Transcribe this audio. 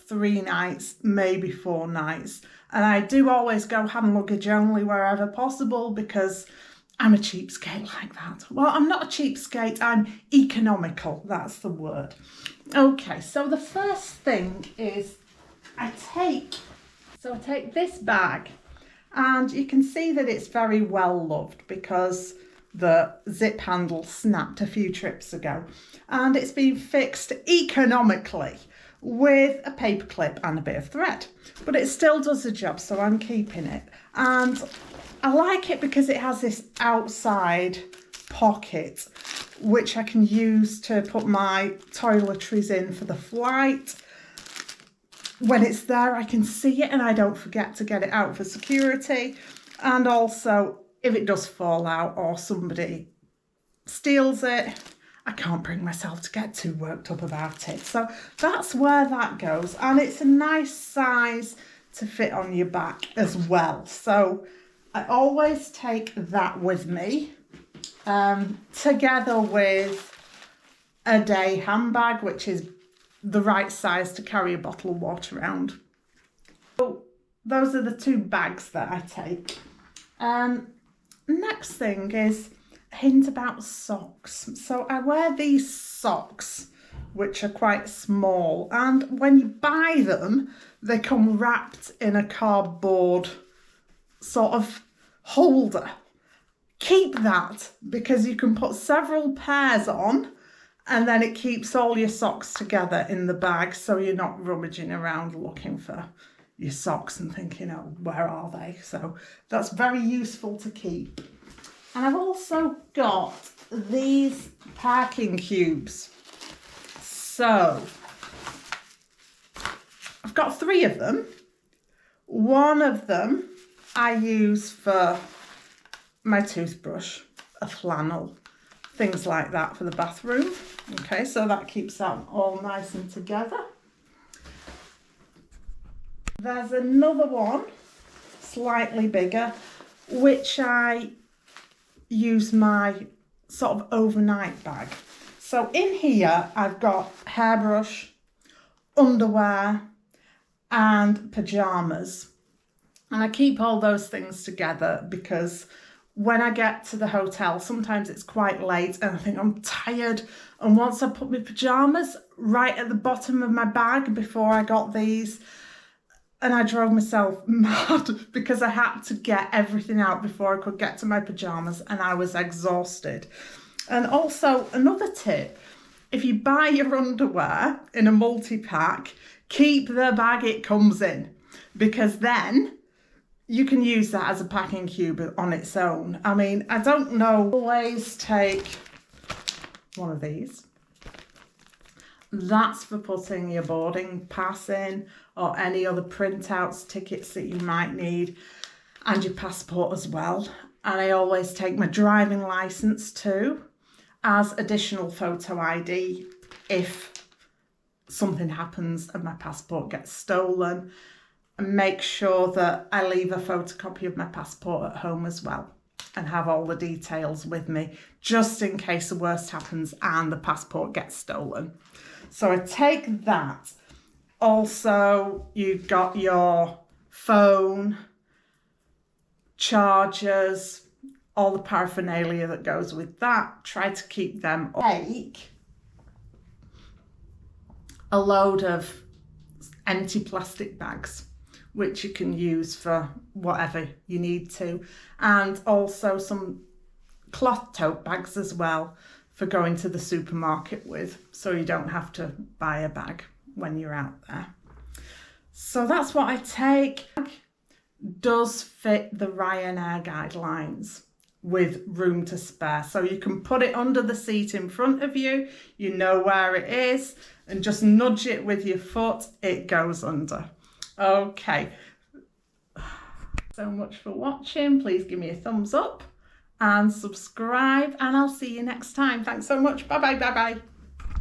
3 nights, maybe 4 nights. And I do always go hand luggage only wherever possible because I'm a cheapskate like that. Well, I'm not a cheapskate, I'm economical, that's the word. Okay, so the first thing is I take this bag, and you can see that it's very well loved because the zip handle snapped a few trips ago, and it's been fixed economically with a paper clip and a bit of thread, but it still does the job, so I'm keeping it. And I like it because it has this outside pocket which I can use to put my toiletries in for the flight. When it's there, I can see it and I don't forget to get it out for security. And also, if it does fall out or somebody steals it, I can't bring myself to get too worked up about it. So that's where that goes. And it's a nice size to fit on your back as well. So I always take that with me, together with a day handbag, which is the right size to carry a bottle of water around. So those are the 2 bags that I take. Next thing is a hint about socks. So I wear these socks, which are quite small, and when you buy them, they come wrapped in a cardboard sort of holder. Keep that because you can put several pairs on, and then it keeps all your socks together in the bag, so you're not rummaging around looking for your socks and thinking, oh, where are they? So that's very useful to keep. And I've also got these packing cubes. So I've got 3 of them. One of them I use for my toothbrush, a flannel, things like that for the bathroom. Okay, so that keeps that all nice and together. There's another one, slightly bigger, which I use my sort of overnight bag. So in here, I've got hairbrush, underwear, and pajamas. And I keep all those things together because when I get to the hotel, sometimes it's quite late and I think I'm tired. And once I put my pajamas right at the bottom of my bag before I got these, and I drove myself mad because I had to get everything out before I could get to my pajamas and I was exhausted. And also another tip, if you buy your underwear in a multi-pack, keep the bag it comes in, because then you can use that as a packing cube on its own. I mean, I don't know, always take one of these. That's for putting your boarding pass in or any other printouts, tickets that you might need, and your passport as well. And I always take my driving license too as additional photo ID if something happens and my passport gets stolen. And make sure that I leave a photocopy of my passport at home as well and have all the details with me just in case the worst happens and the passport gets stolen. So I take that. Also, you've got your phone, chargers, all the paraphernalia that goes with that. Try to keep them. Take a load of empty plastic bags, which you can use for whatever you need to. And also some cloth tote bags as well for going to the supermarket with, so you don't have to buy a bag when you're out there. So that's what I take. Does fit the RYANAIR guidelines with room to spare. So you can put it under the seat in front of you, you know where it is, and just nudge it with your foot, it goes under. Okay, so much for watching. Please give me a thumbs up and subscribe, and I'll see you next time. Thanks so much. Bye bye.